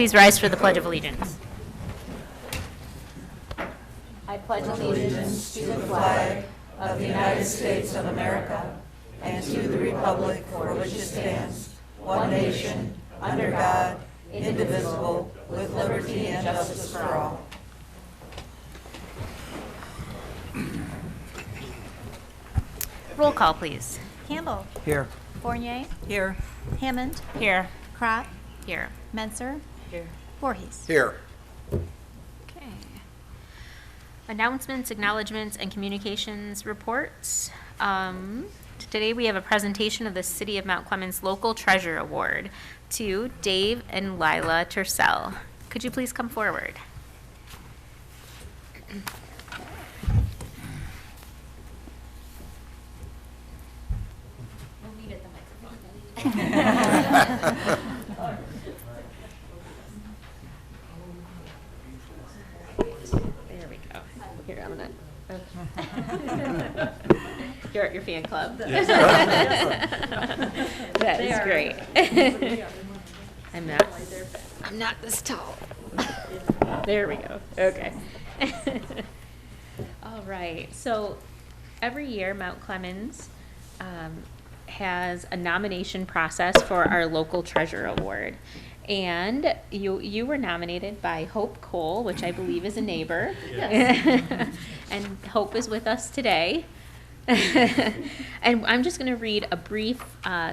please rise for the Pledge of Allegiance. I pledge allegiance to the flag of the United States of America and to the republic for which it stands, one nation, under God, indivisible, with liberty and justice for all. Roll call, please. Campbell. Here. Fournier. Here. Hammond. Here. Crop. Here. Menser. Here. Voorhees. Here. Okay. Announcements, acknowledgements, and communications reports. Today we have a presentation of the City of Mount Clemens Local Treasure Award to Dave and Lila Tercel. Could you please come forward? We'll meet at the microphone. There we go. Here, I'm gonna. You're at your fan club. That is great. I'm not this tall. There we go. Okay. All right. So every year, Mount Clemens has a nomination process for our Local Treasure Award. And you were nominated by Hope Cole, which I believe is a neighbor. Yes. And Hope is with us today. And I'm just going to read a brief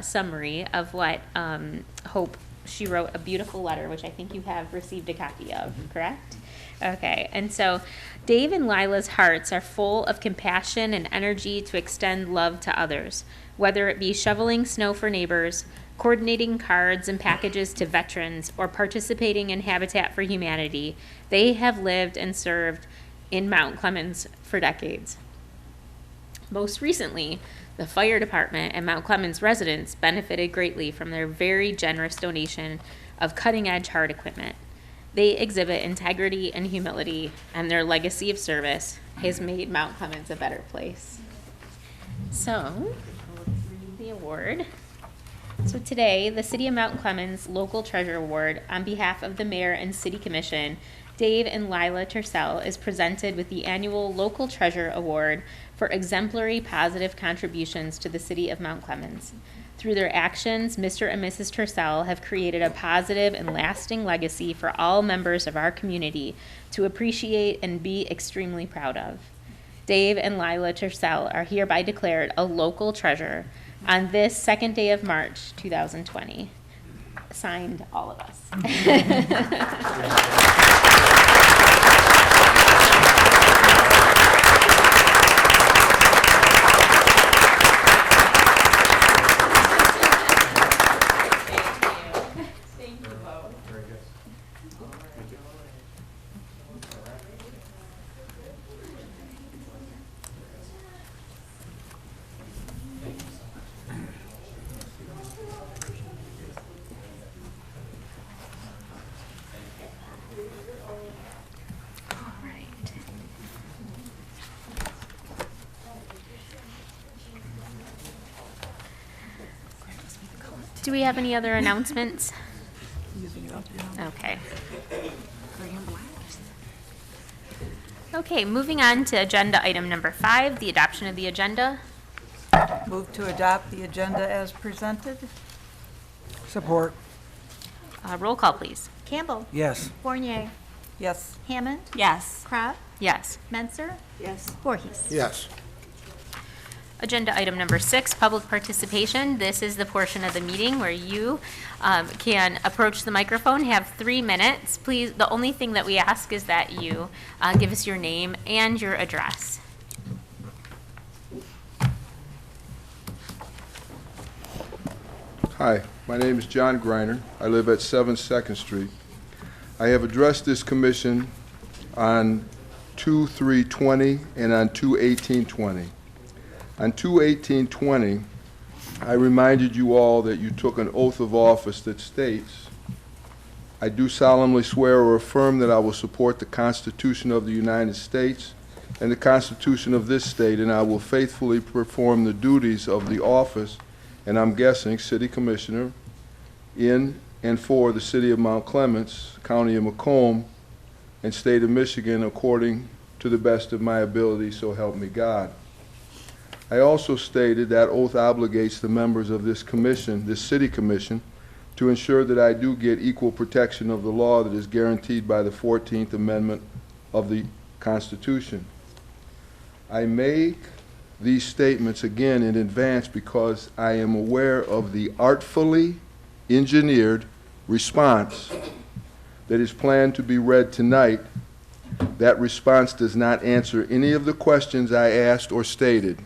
summary of what Hope, she wrote a beautiful letter, which I think you have received a copy of, correct? Okay, and so Dave and Lila's hearts are full of compassion and energy to extend love to others, whether it be shoveling snow for neighbors, coordinating cards and packages to veterans, or participating in Habitat for Humanity. They have lived and served in Mount Clemens for decades. Most recently, the fire department and Mount Clemens residents benefited greatly from their very generous donation of cutting-edge hard equipment. They exhibit integrity and humility, and their legacy of service has made Mount Clemens a better place. So, let's read the award. So today, the City of Mount Clemens Local Treasure Award, on behalf of the Mayor and City Commission, Dave and Lila Tercel, is presented with the annual Local Treasure Award for exemplary positive contributions to the City of Mount Clemens. Through their actions, Mr. and Mrs. Tercel have created a positive and lasting legacy for all members of our community to appreciate and be extremely proud of. Dave and Lila Tercel are hereby declared a local treasure on this second day of March 2020. Signed, all of us. Do we have any other announcements? Okay. Okay, moving on to agenda item number 5, the adoption of the agenda. Move to adopt the agenda as presented. Support. Roll call, please. Campbell. Yes. Fournier. Yes. Hammond. Yes. Crop. Yes. Menser. Yes. Voorhees. Yes. Agenda item number 6, public participation. This is the portion of the meeting where you can approach the microphone, have 3 minutes. Please, the only thing that we ask is that you give us your name and your address. Hi, my name is John Greiner. I live at 7 2nd Street. I have addressed this commission on 2/3/20 and on 2/18/20. On 2/18/20, I reminded you all that you took an oath of office that states, I do solemnly swear or affirm that I will support the Constitution of the United States and the Constitution of this state, and I will faithfully perform the duties of the office, and I'm guessing City Commissioner, in and for the City of Mount Clemens, County of Macomb, and State of Michigan according to the best of my ability, so help me God. I also stated that oath obligates the members of this commission, this city commission, to ensure that I do get equal protection of the law that is guaranteed by the 14th Amendment of the Constitution. I make these statements again in advance because I am aware of the artfully engineered response that is planned to be read tonight. That response does not answer any of the questions I asked or stated.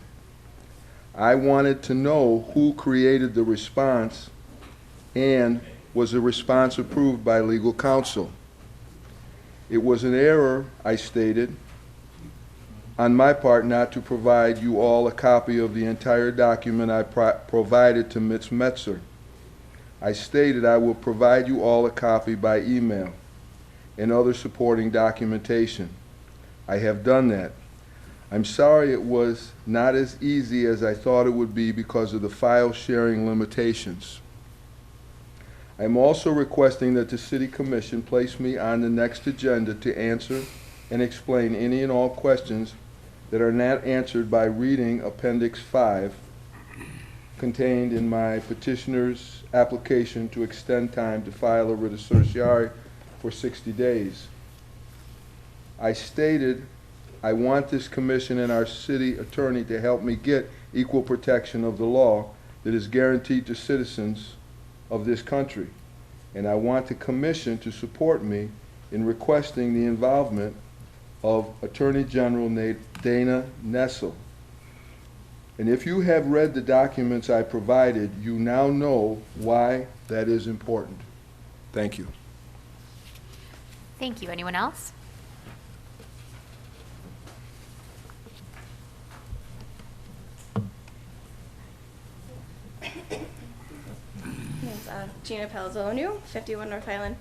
I wanted to know who created the response and was the response approved by legal counsel. It was an error, I stated, on my part not to provide you all a copy of the entire document I provided to Ms. Metzer. I stated I will provide you all a copy by email and other supporting documentation. I have done that. I'm sorry it was not as easy as I thought it would be because of the file sharing limitations. I'm also requesting that the City Commission place me on the next agenda to answer and explain any and all questions that are not answered by reading Appendix 5 contained in my petitioner's application to extend time to file a writ of certiorari for 60 days. I stated I want this commission and our city attorney to help me get equal protection of the law that is guaranteed to citizens of this country. And I want the commission to support me in requesting the involvement of Attorney General Dana Nessel. And if you have read the documents I provided, you now know why that is important. Thank you. Thank you. Anyone else? Yes, Gina Palazzolo, 51 North Island.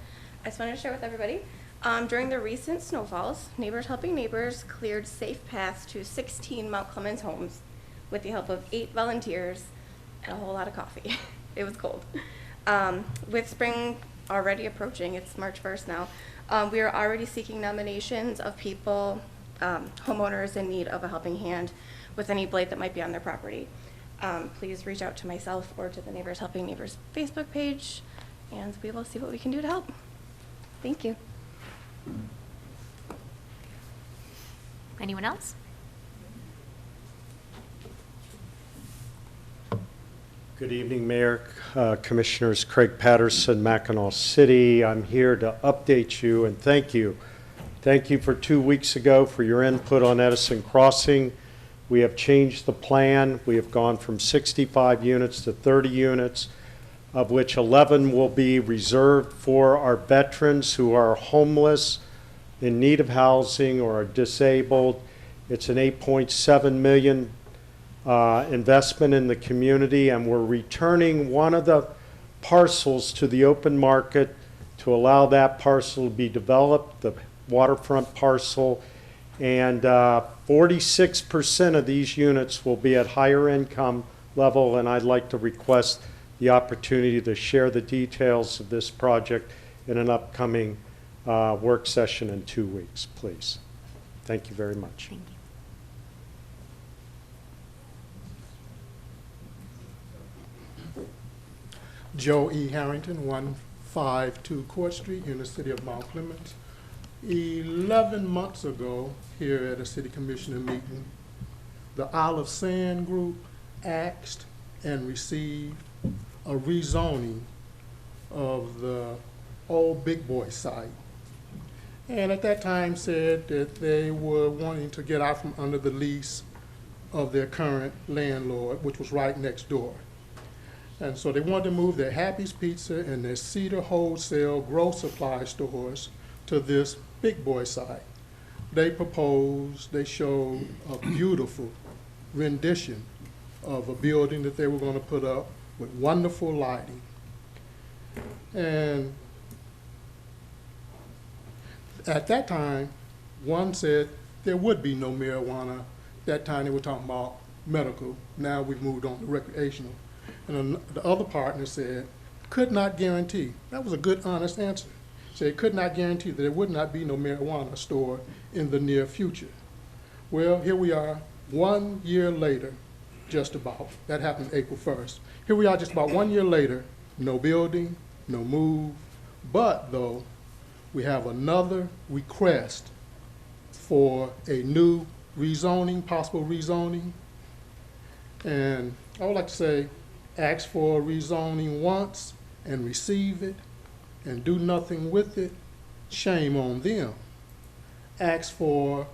I just wanted to share with everybody. During the recent snowfalls, Neighbors Helping Neighbors cleared safe paths to 16 Mount Clemens homes with the help of 8 volunteers and a whole lot of coffee. It was cold. With spring already approaching, it's March 1st now, we are already seeking nominations of people, homeowners in need of a helping hand with any blight that might be on their property. Please reach out to myself or to the Neighbors Helping Neighbors Facebook page, and we will see what we can do to help. Thank you. Anyone else? Good evening, Mayor, Commissioners. Craig Patterson, Mackinac City. I'm here to update you and thank you. Thank you for 2 weeks ago for your input on Edison Crossing. We have changed the plan. We have gone from 65 units to 30 units, of which 11 will be reserved for our veterans who are homeless, in need of housing, or are disabled. It's an $8.7 million investment in the community, and we're returning one of the parcels to the open market to allow that parcel to be developed, the waterfront parcel, and 46% of these units will be at higher income level, and I'd like to request the opportunity to share the details of this project in an upcoming work session in 2 weeks, please. Thank you very much. Thank you. Joe E. Harrington, 152 Court Street in the city of Mount Clemens. 11 months ago, here at a city commissioner meeting, the Isle of Sand group asked and received a rezoning of the old Big Boy site. And at that time said that they were wanting to get out from under the lease of their current landlord, which was right next door. And so they wanted to move their Happy's Pizza and their Cedar Wholesale Grow Supply stores to this Big Boy site. They proposed, they showed a beautiful rendition of a building that they were going to put up with wonderful lighting. And at that time, one said there would be no marijuana. That time they were talking about medical. Now we've moved on to recreational. And the other partner said, could not guarantee. That was a good, honest answer. Said could not guarantee that there would not be no marijuana store in the near future. Well, here we are 1 year later, just about. That happened April 1st. Here we are just about 1 year later, no building, no move. But though, we have another request for a new rezoning, possible rezoning. And I would like to say, ask for rezoning once and receive it and do nothing with it, shame on them. Ask for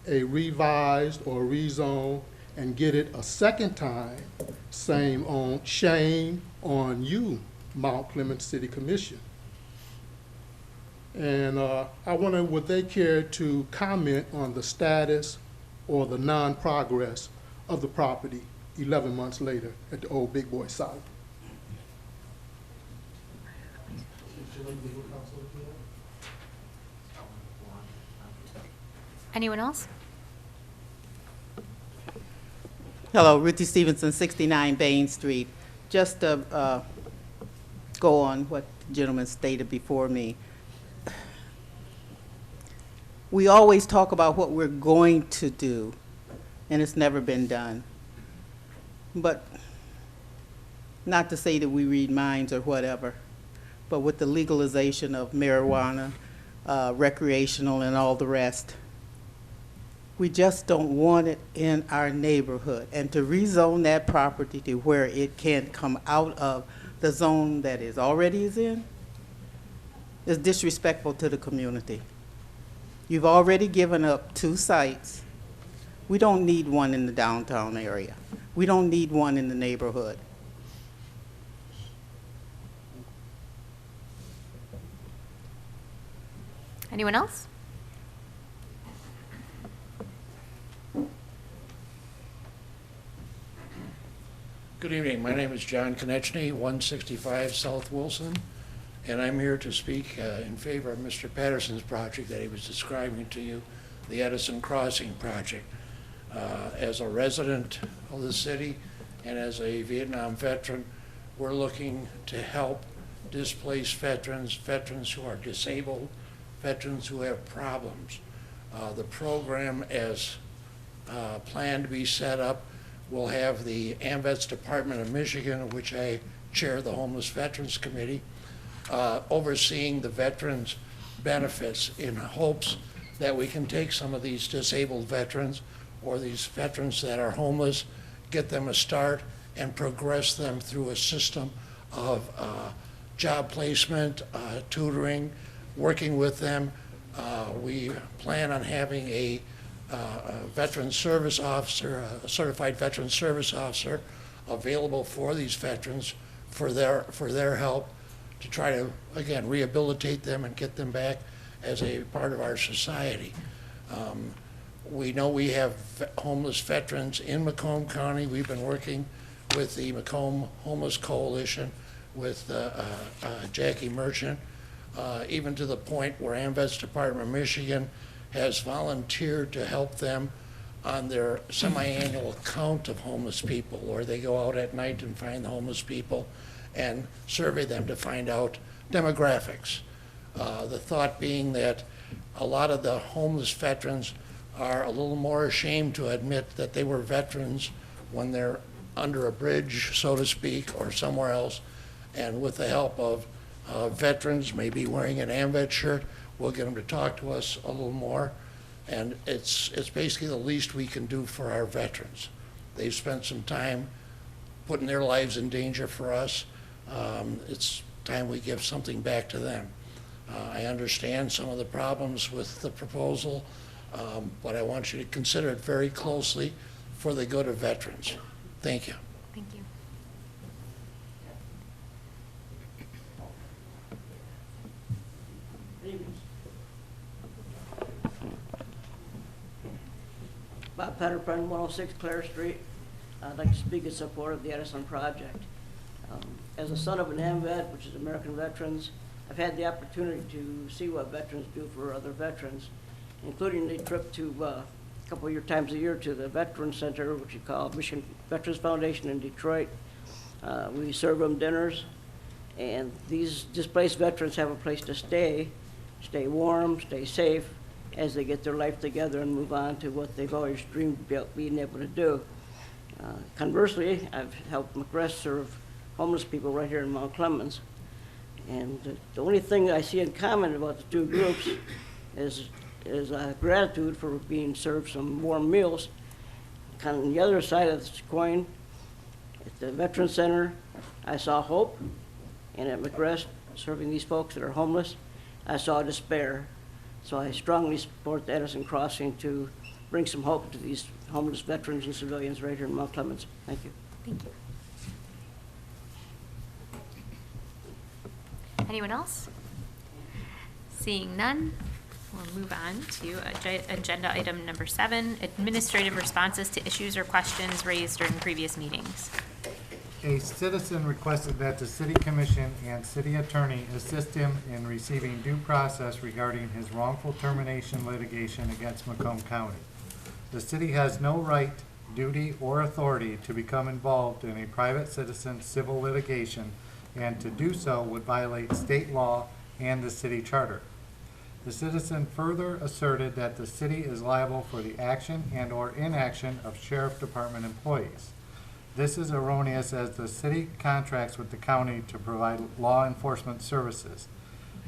a revised or rezone and get it a second time, shame on you, Mount Clemens City Commission. And I wonder, would they care to comment on the status or the non-progress of the property 11 months later at the old Big Boy site? Anyone else? Hello, Ruthie Stevenson, 69 Bain Street. Just to go on what the gentleman stated before me. We always talk about what we're going to do, and it's never been done. But not to say that we read minds or whatever, but with the legalization of marijuana, recreational, and all the rest, we just don't want it in our neighborhood. And to rezone that property to where it can come out of the zone that it already is in is disrespectful to the community. You've already given up 2 sites. We don't need one in the downtown area. We don't need one in the neighborhood. Anyone else? Good evening. My name is John Konechny, 165 South Wilson, and I'm here to speak in favor of Mr. Patterson's project that he was describing to you, the Edison Crossing project. As a resident of the city and as a Vietnam veteran, we're looking to help displaced veterans, veterans who are disabled, veterans who have problems. The program, as planned to be set up, will have the AMVETS Department of Michigan, of which I chair the Homeless Veterans Committee, overseeing the veterans' benefits in hopes that we can take some of these disabled veterans or these veterans that are homeless, get them a start and progress them through a system of job placement, tutoring, working with them. We plan on having a veteran service officer, a certified veteran service officer, available for these veterans for their help to try to, again, rehabilitate them and get them back as a part of our society. We know we have homeless veterans in Macomb County. We've been working with the Macomb Homeless Coalition, with Jackie Merchant, even to the point where AMVETS Department of Michigan has volunteered to help them on their semi-annual count of homeless people, where they go out at night and find the homeless people and survey them to find out demographics. The thought being that a lot of the homeless veterans are a little more ashamed to admit that they were veterans when they're under a bridge, so to speak, or somewhere else. And with the help of veterans, maybe wearing an AMVET shirt, we'll get them to talk to us a little more. And it's basically the least we can do for our veterans. They've spent some time putting their lives in danger for us. It's time we give something back to them. I understand some of the problems with the proposal, but I want you to consider it very closely for the good of veterans. Thank you. Thank you. Bob Petterfriend, 106 Clare Street. I'd like to speak in support of the Edison project. As a son of an AMVET, which is American Veterans, I've had the opportunity to see what veterans do for other veterans, including the trip to a couple of times a year to the Veterans Center, which you call Michigan Veterans Foundation in Detroit. We serve them dinners, And these displaced veterans have a place to stay warm, stay safe, as they get their life together and move on to what they've always dreamed about being able to do. Conversely, I've helped McRest serve homeless people right here in Mount Clemens. And the only thing I see in common about the two groups is gratitude for being served some warm meals. Kind of on the other side of the coin, at the Veteran Center, I saw hope, and at McRest, serving these folks that are homeless, I saw despair. So I strongly support the Edison Crossing to bring some hope to these homeless veterans and civilians right here in Mount Clemens. Thank you. Thank you. Anyone else? Seeing none, we'll move on to agenda item number 7, administrative responses to issues or questions raised during previous meetings. A citizen requested that the city commission and city attorney assist him in receiving due process regarding his wrongful termination litigation against Macomb County. The city has no right, duty, or authority to become involved in a private citizen's civil litigation, and to do so would violate state law and the city charter. The citizen further asserted that the city is liable for the action and/or inaction of sheriff department employees. This is erroneous, as the city contracts with the county to provide law enforcement services.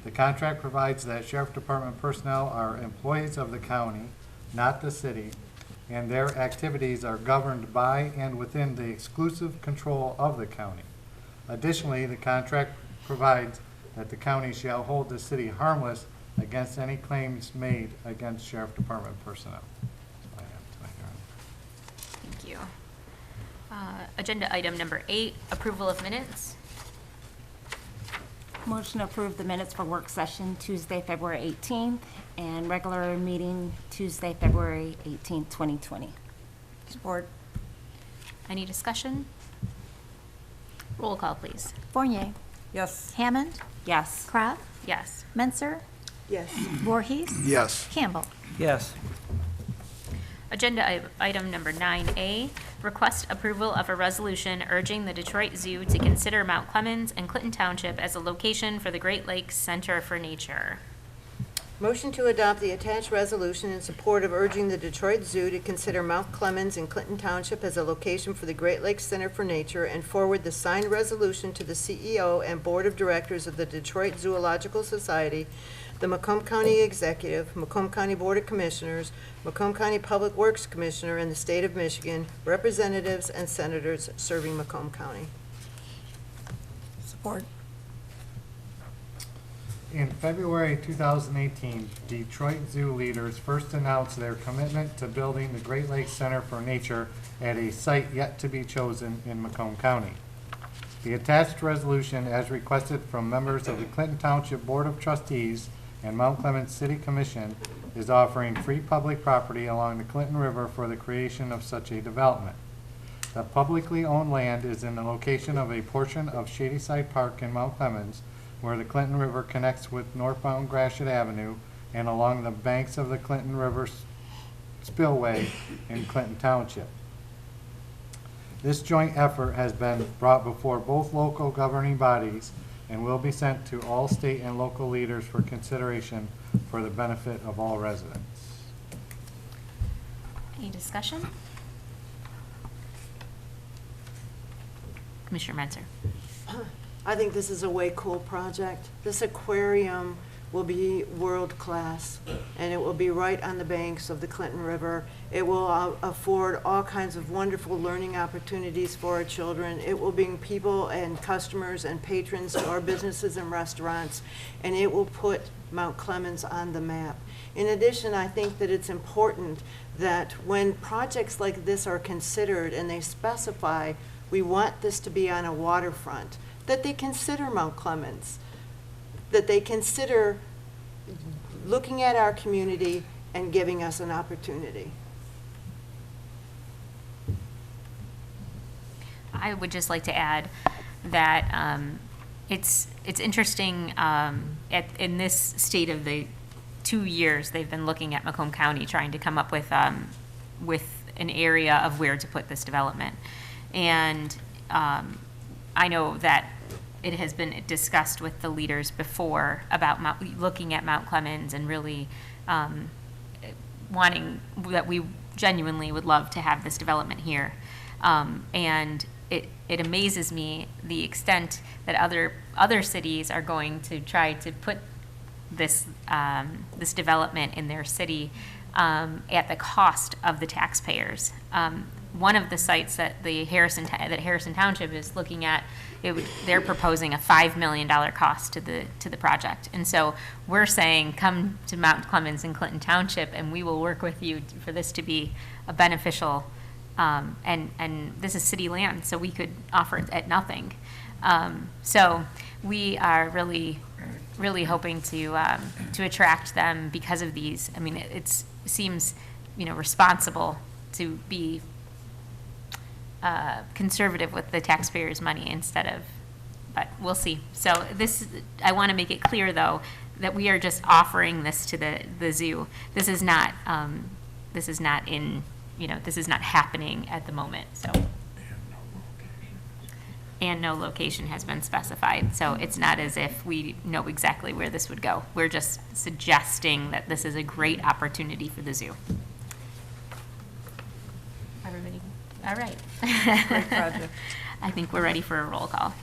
The contract provides that sheriff department personnel are employees of the county, not the city, and their activities are governed by and within the exclusive control of the county. Additionally, the contract provides that the county shall hold the city harmless against any claims made against sheriff department personnel. That's all I have tonight, Your Honor. Thank you. Agenda item number 8, approval of minutes. Motion to approve the minutes for work session Tuesday, February 18th, and regular meeting Tuesday, February 18th, 2020. Support. Any discussion? Roll call, please. Fournier. Yes. Hammond. Yes. Crab. Yes. Menser. Yes. Voorhees. Yes. Campbell. Yes. Agenda item number 9A, request approval of a resolution urging the Detroit Zoo to consider Mount Clemens and Clinton Township as a location for the Great Lakes Center for Nature. Motion to adopt the attached resolution in support of urging the Detroit Zoo to consider Mount Clemens and Clinton Township as a location for the Great Lakes Center for Nature, and forward the signed resolution to the CEO and Board of Directors of the Detroit Zoological Society, the Macomb County Executive, Macomb County Board of Commissioners, Macomb County Public Works Commissioner, and the State of Michigan, representatives and senators serving Macomb County. Support. In February 2018, Detroit Zoo leaders first announced their commitment to building the Great Lakes Center for Nature at a site yet to be chosen in Macomb County. The attached resolution, as requested from members of the Clinton Township Board of Trustees and Mount Clemens City Commission, is offering free public property along the Clinton River for the creation of such a development. The publicly owned land is in the location of a portion of Shadyside Park in Mount Clemens, where the Clinton River connects with northbound Gratiot Avenue, and along the banks of the Clinton River spillway in Clinton Township. This joint effort has been brought before both local governing bodies and will be sent to all state and local leaders for consideration for the benefit of all residents. Any discussion? Commissioner Menzer. I think this is a way cool project. This aquarium will be world-class, and it will be right on the banks of the Clinton River. It will afford all kinds of wonderful learning opportunities for our children. It will bring people and customers and patrons to our businesses and restaurants, and it will put Mount Clemens on the map. In addition, I think that it's important that when projects like this are considered and they specify, we want this to be on a waterfront, that they consider Mount Clemens, that they consider looking at our community and giving us an opportunity. I would just like to add that it's interesting in this state of the 2 years they've been looking at Macomb County trying to come up with an area of where to put this development. And I know that it has been discussed with the leaders before about looking at Mount Clemens and really wanting that we genuinely would love to have this development here. And it amazes me the extent that other cities are going to try to put this development in their city at the cost of the taxpayers. One of the sites that Harrison Township is looking at, they're proposing a $5 million cost to the project. And so we're saying, come to Mount Clemens and Clinton Township, and we will work with you for this to be a beneficial. And this is city land, so we could offer it at nothing. So we are really hoping to attract them because of these. I mean, it seems, responsible to be conservative with the taxpayers' money but we'll see. So I want to make it clear, though, that we are just offering this to the zoo. This is not happening at the moment, so. And no location has been specified, so it's not as if we know exactly where this would go. We're just suggesting that this is a great opportunity for the zoo. Everybody, all right. Great project. I think we're ready for a roll call.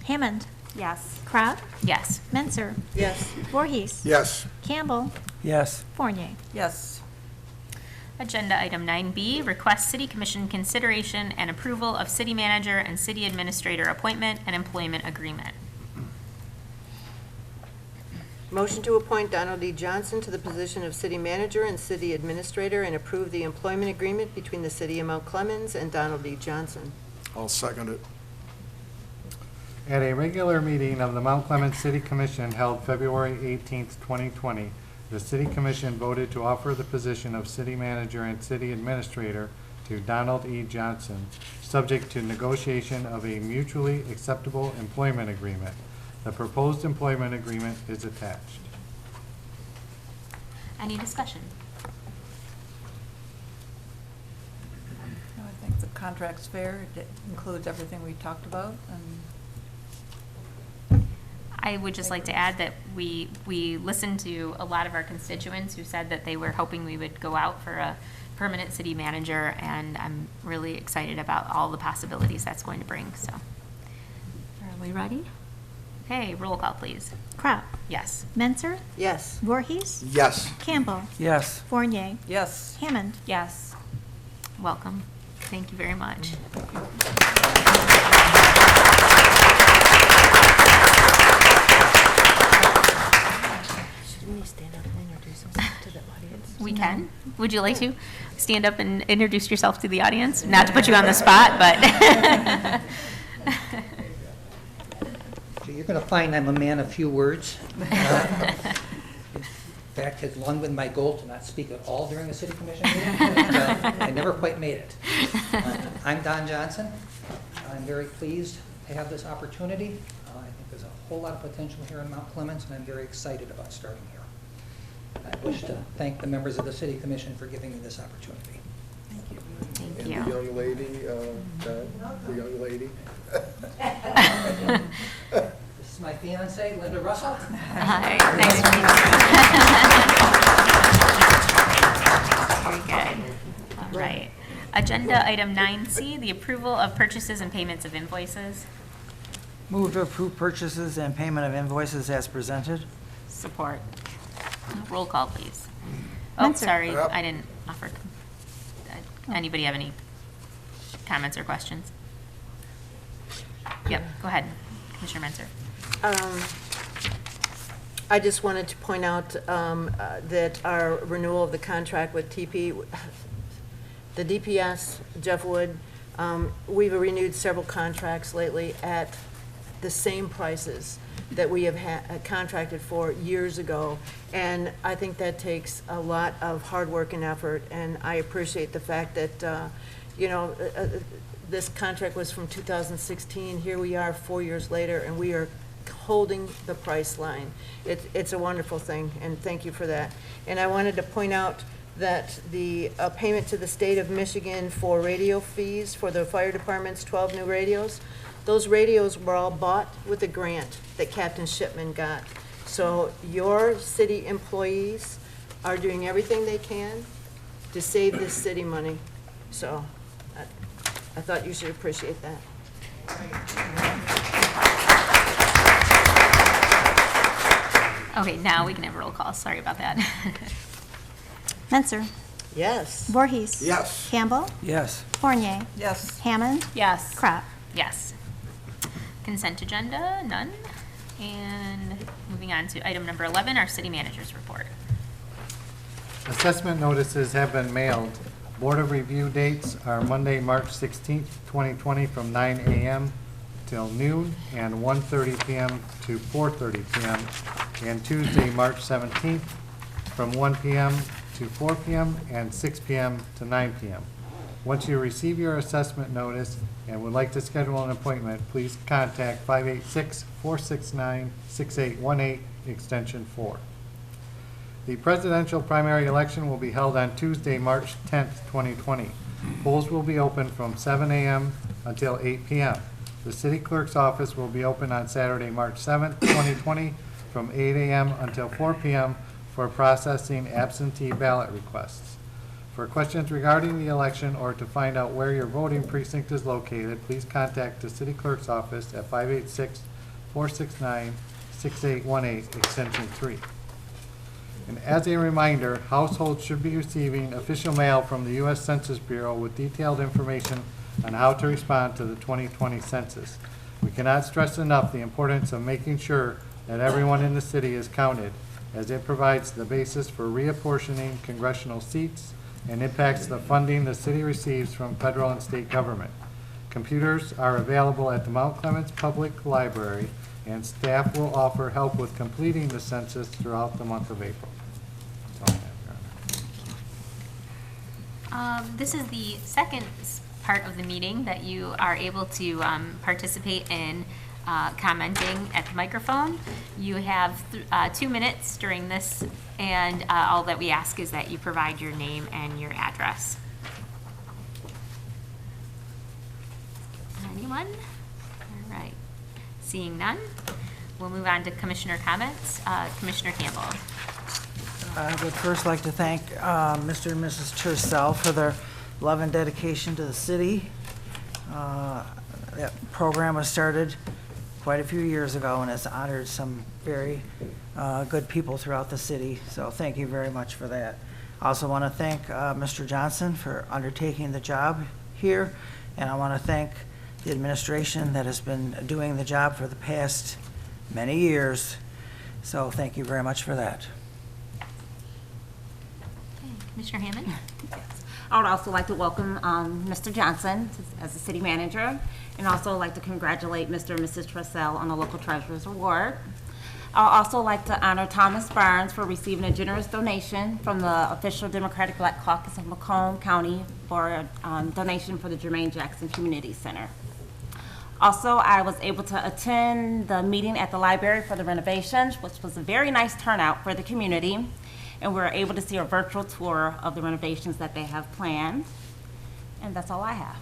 Hammond, Yes. Crop, Yes. Menser, Yes. Voorhees, Yes. Campbell, Yes. Fournier. Yes. Agenda item 9B, request city commission consideration and approval of city manager and city administrator appointment and employment agreement. Motion to appoint Donald E. Johnson to the position of city manager and city administrator and approve the employment agreement between the city of Mount Clemens and Donald E. Johnson. I'll second it. At a regular meeting of the Mount Clemens City Commission held February 18th, 2020, the City Commission voted to offer the position of city manager and city administrator to Donald E. Johnson, subject to negotiation of a mutually acceptable employment agreement. The proposed employment agreement is attached. Any discussion? I think the contract's fair. It includes everything we talked about, and I would just like to add that we listened to a lot of our constituents who said that they were hoping we would go out for a permanent city manager, and I'm really excited about all the possibilities that's going to bring, so. Are we ready? Okay, roll call, please. Crop, Yes. Menser, Yes. Voorhees, Yes. Campbell, Yes. Fournier, yes. Hammond. Yes. Welcome. Thank you very much. Shouldn't we stand up and introduce ourselves to the audience? We can. Would you like to stand up and introduce yourself to the audience? Not to put you on the spot, but. So you're going to find I'm a man of few words. In fact, it's long been my goal to not speak at all during a city commission meeting, but I never quite made it. I'm Don Johnson. I'm very pleased to have this opportunity. I think there's a whole lot of potential here in Mount Clemens, and I'm very excited about starting here. I wish to thank the members of the city commission for giving me this opportunity. Thank you. Thank And you. the young lady, the young lady. This is my fiancee, Linda Russell. Hi, nice to meet you. Very good. All right. Agenda item 9C, the approval of purchases and payments of invoices. Move to approve purchases and payment of invoices as presented. Support. Roll call, please. Oh, Menser. sorry, I didn't offer. Anybody have any comments or questions? Yep, go ahead, Commissioner Menser. I just wanted to point out that our renewal of the contract with TP, the DPS, Jeff Wood, we've renewed several contracts lately at the same prices that we have contracted for years ago. And I think that takes a lot of hard work and effort, and I appreciate the fact that, this contract was from 2016. Here we are 4 years later, and we are holding the price line. It's a wonderful thing, and thank you for that. And I wanted to point out that the payment to the state of Michigan for radio fees for the fire department's 12 new radios, Those radios were all bought with a grant that Captain Shipman got. So your city employees are doing everything they can to save this city money. So I thought you should appreciate that. Okay, now we can have a roll call. Sorry about that. Menser, Yes. Voorhees. Yes. Campbell, Yes. Fournier, Yes. Hammond, Yes. Crop. Yes. Consent agenda, none. And moving on to item number 11, our city manager's report. Assessment notices have been mailed. Board of Review dates are Monday, March 16th, 2020, from 9 a.m. till noon, and 1:30 p.m. to 4:30 p.m., and Tuesday, March 17th, from 1 p.m. to 4 p.m. and 6 p.m. to 9 p.m. Once you receive your assessment notice and would like to schedule an appointment, please contact 586-469-6818, extension 4. The presidential primary election will be held on Tuesday, March 10th, 2020. Polls will be open from 7 a.m. until 8 p.m. The city clerk's office will be open on Saturday, March 7th, 2020, from 8 a.m. until 4 p.m. for processing absentee ballot requests. For questions regarding the election or to find out where your voting precinct is located, please contact the city clerk's office at 586-469-6818, extension 3. And as a reminder, households should be receiving official mail from the U.S. Census Bureau with detailed information on how to respond to the 2020 census. We cannot stress enough the importance of making sure that everyone in the city is counted, as it provides the basis for reapportioning congressional seats and impacts the funding the city receives from federal and state government. Computers are available at the Mount Clemens Public Library, and staff will offer help with completing the census throughout the month of April. That's all I have, Your Honor. This is the second part of the meeting that you are able to participate in commenting at the microphone. You have 2 minutes during this, and all that we ask is that you provide your name and your address. Anyone? All right. Seeing none, we'll move on to commissioner comments. Commissioner Campbell. I would first like to thank Mr. and Mrs. Tercel for their love and dedication to the city. That program was started quite a few years ago and has honored some very good people throughout the city, so thank you very much for that. I also want to thank Mr. Johnson for undertaking the job here, and I want to thank the administration that has been doing the job for the past many years, so thank you very much for that. Okay. Commissioner Hammond. I would also like to welcome Mr. Johnson as the city manager, and also like to congratulate Mr. and Mrs. Tressell on the Local Treasurer's Award. I'd also like to honor Thomas Barnes for receiving a generous donation from the official Democratic Black Caucus of Macomb County for a donation for the Jermaine Jackson Community Center. Also, I was able to attend the meeting at the library for the renovations, which was a very nice turnout for the community. And we were able to see a virtual tour of the renovations that they have planned. And that's all I have.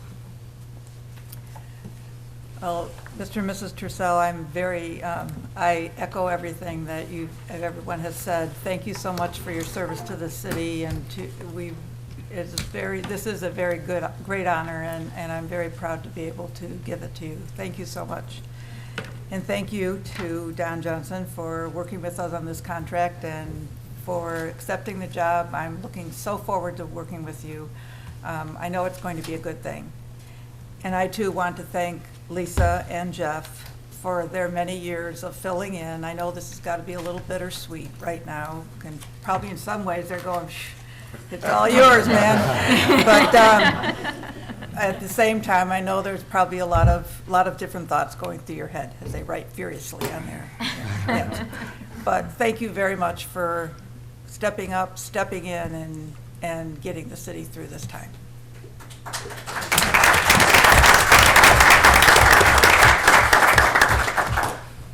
Well, Mr. and Mrs. Tercel, I'm very, I echo everything that everyone has said. Thank you so much for your service to the city, and this is a very great honor, and I'm very proud to be able to give it to you. Thank you so much. And thank you to Don Johnson for working with us on this contract and for accepting the job. I'm looking so forward to working with you. I know it's going to be a good thing. And I too want to thank Lisa and Jeff for their many years of filling in. I know this has got to be a little bittersweet right now, and probably in some ways they're going, shh, it's all yours, man. But at the same time, I know there's probably a lot of different thoughts going through your head as they write furiously on there. Yeah. But thank you very much for stepping up, stepping in, and getting the city through this time.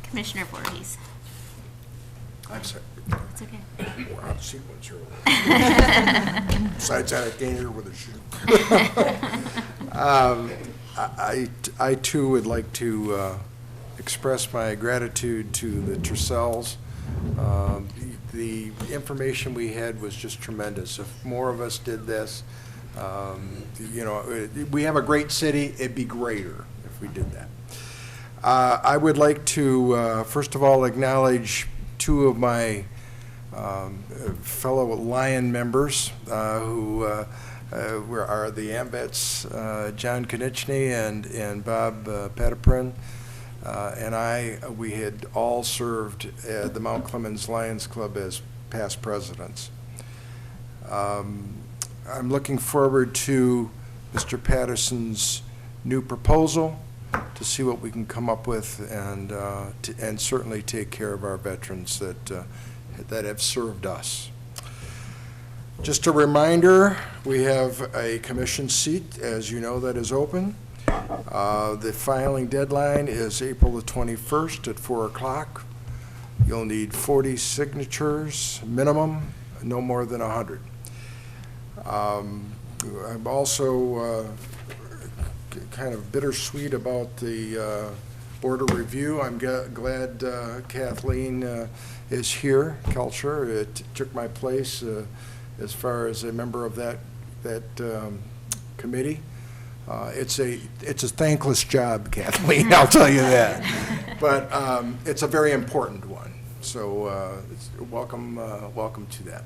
Commissioner Voorhees. I'm sorry. It's okay. We're out of sequence here. Besides that, I came here with a shoe. I too would like to express my gratitude to the Tercels. The information we had was just tremendous. If more of us did this, we have a great city, it'd be greater if we did that. I would like to, first of all, acknowledge two of my fellow Lion members who are the AMVETs, John Konieczny and Bob Pataprin. We had all served at the Mount Clemens Lions Club as past presidents. I'm looking forward to Mr. Patterson's new proposal to see what we can come up with and certainly take care of our veterans that have served us. Just a reminder, we have a commission seat, as you know, that is open. The filing deadline is April the 21st at 4 o'clock. You'll need 40 signatures minimum, no more than 100. I'm also kind of bittersweet about the Board of Review. I'm glad Kathleen is here, Kelcher. It took my place as far as a member of that committee. It's a thankless job, Kathleen, I'll tell you that. But it's a very important one. So welcome to that.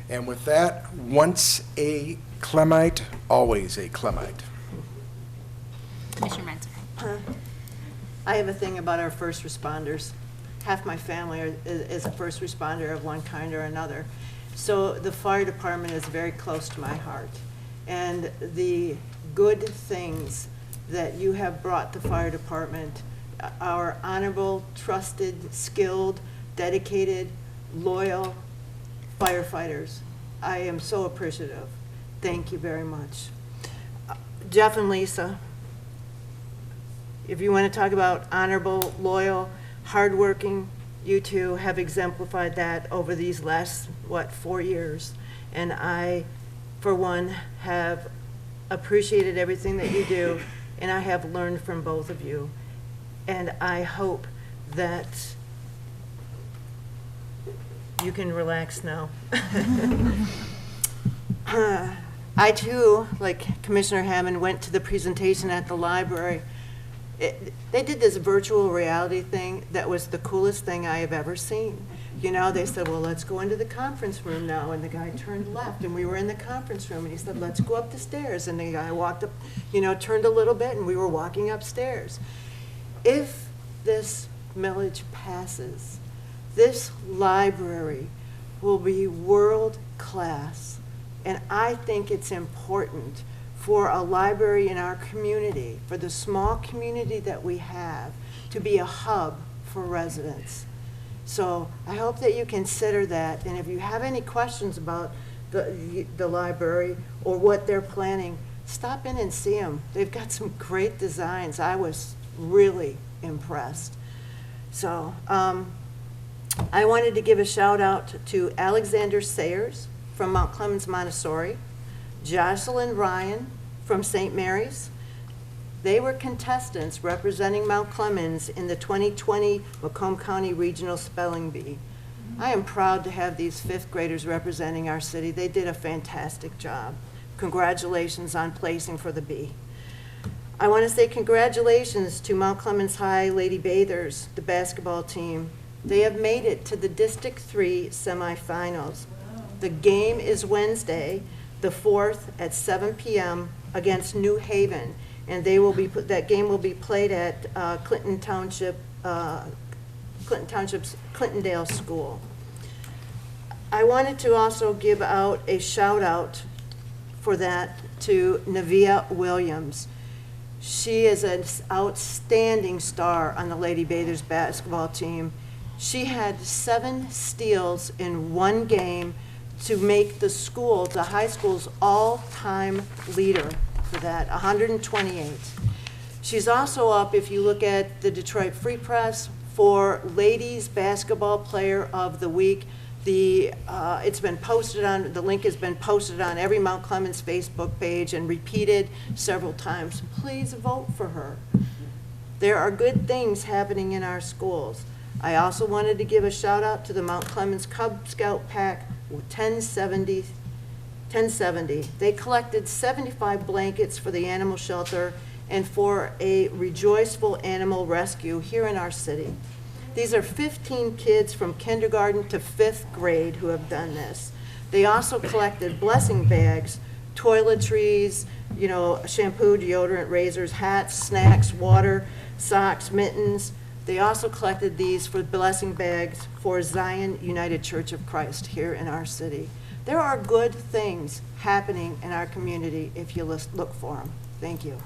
And with that, once a Clemite, always a Clemite. Commissioner Menzer. I have a thing about our first responders. Half my family is a first responder of one kind or another. So the fire department is very close to my heart. And the good things that you have brought the fire department, our honorable, trusted, skilled, dedicated, loyal firefighters. I am so appreciative. Thank you very much. Jeff and Lisa, if you want to talk about honorable, loyal, hardworking, you two have exemplified that over these last, 4 years. And I, for one, have appreciated everything that you do, and I have learned from both of you. And I hope that you can relax now. I too, like Commissioner Hammond, went to the presentation at the library. They did this virtual reality thing that was the coolest thing I have ever seen. You know, they said, well, let's go into the conference room now. And the guy turned left, and we were in the conference room. And he said, let's go up the stairs. And the guy walked up, turned a little bit, and we were walking upstairs. If this millage passes, this library will be world class. And I think it's important for a library in our community, for the small community that we have, to be a hub for residents. So I hope that you consider that, and if you have any questions about the library or what they're planning, stop in and see them. They've got some great designs. I was really impressed. So I wanted to give a shout out to Alexander Sayers from Mount Clemens Montessori, Jocelyn Ryan from St. Mary's. They were contestants representing Mount Clemens in the 2020 Macomb County Regional Spelling Bee. I am proud to have these fifth graders representing our city. They did a fantastic job. Congratulations on placing for the bee. I want to say congratulations to Mount Clemens High Lady Bathers, the basketball team. They have made it to the District 3 semifinals. The game is Wednesday, the 4th at 7 p.m. against New Haven. And that game will be played at Clintondale's Clintondale School. I wanted to also give out a shout out for that to Nevia Williams. She is an outstanding star on the Lady Bathers basketball team. She had 7 steals in one game to make the high school's all-time leader for that, 128. She's also up, if you look at the Detroit Free Press, for Ladies Basketball Player of the Week. It's been posted on, the link has been posted on every Mount Clemens Facebook page and repeated several times. Please vote for her. There are good things happening in our schools. I also wanted to give a shout out to the Mount Clemens Cub Scout Pack 1070. They collected 75 blankets for the animal shelter and for a rejoiceful animal rescue here in our city. These are 15 kids from kindergarten to 5th grade who have done this. They also collected blessing bags, toiletries, shampoo, deodorant, razors, hats, snacks, water, socks, mittens. They also collected these for blessing bags for Zion United Church of Christ here in our city. There are good things happening in our community if you look for them. Thank you.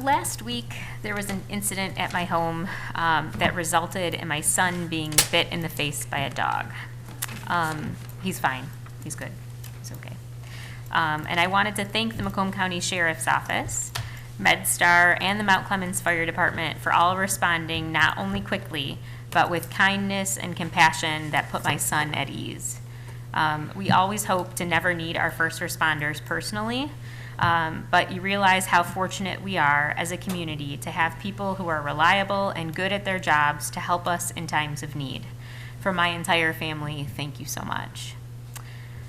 Last week, there was an incident at my home that resulted in my son being bit in the face by a dog. He's fine. He's good. He's okay. And I wanted to thank the Macomb County Sheriff's Office, MedStar, and the Mount Clemens Fire Department for all responding not only quickly, but with kindness and compassion that put my son at ease. We always hope to never need our first responders personally, but you realize how fortunate we are as a community to have people who are reliable and good at their jobs to help us in times of need. For my entire family, thank you so much.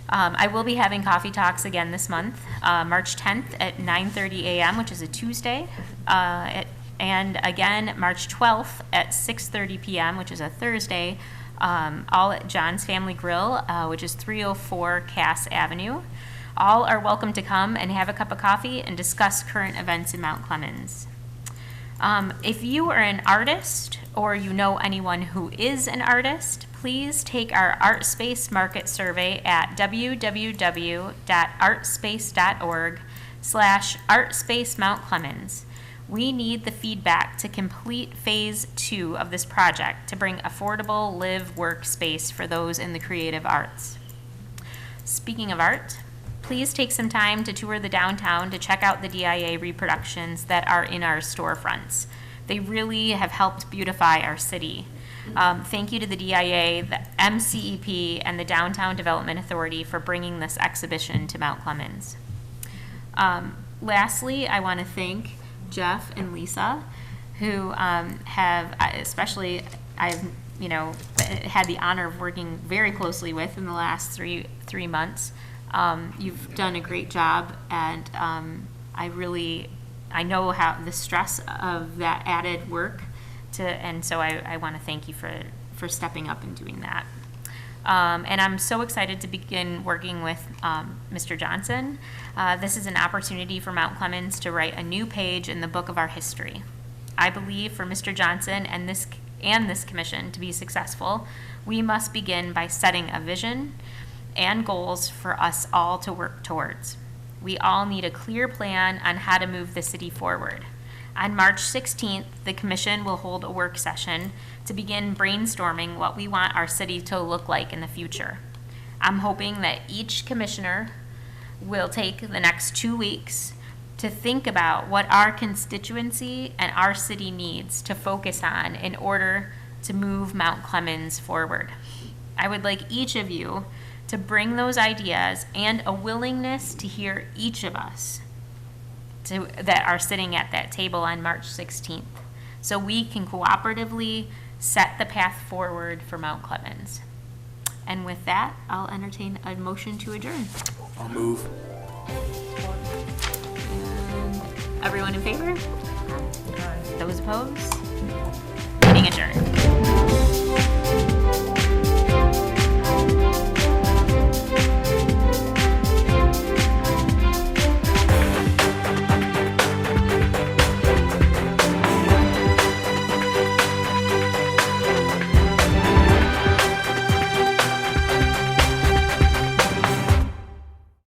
I will be having coffee talks again this month, March 10th at 9:30 a.m., which is a Tuesday, and again March 12th at 6:30 p.m., which is a Thursday, all at John's Family Grill, which is 304 Cass Avenue. All are welcome to come and have a cup of coffee and discuss current events in Mount Clemens. If you are an artist or you know anyone who is an artist, please take our Art Space Market Survey at www.artspace.org/Artspace Mount Clemens. We need the feedback to complete phase 2 of this project to bring affordable live-work space for those in the creative arts. Speaking of art, please take some time to tour the downtown to check out the DIA reproductions that are in our storefronts. They really have helped beautify our city. Thank you to the DIA, the MCEP, and the Downtown Development Authority for bringing this exhibition to Mount Clemens. Lastly, I want to thank Jeff and Lisa, who have, especially, I've had the honor of working very closely with in the last three months. You've done a great job, and I know how the stress of that added work, and so I want to thank you for stepping up and doing that. And I'm so excited to begin working with Mr. Johnson. This is an opportunity for Mount Clemens to write a new page in the book of our history. I believe for Mr. Johnson and this commission to be successful, we must begin by setting a vision and goals for us all to work towards. We all need a clear plan on how to move the city forward. On March 16th, the commission will hold a work session to begin brainstorming what we want our city to look like in the future. I'm hoping that each commissioner will take the next 2 weeks to think about what our constituency and our city needs to focus on in order to move Mount Clemens forward. I would like each of you to bring those ideas and a willingness to hear each of us that are sitting at that table on March 16th, so we can cooperatively set the path forward for Mount Clemens. And with that, I'll entertain a motion to adjourn. I'll move. Everyone in favor? Those opposed? Meeting adjourned.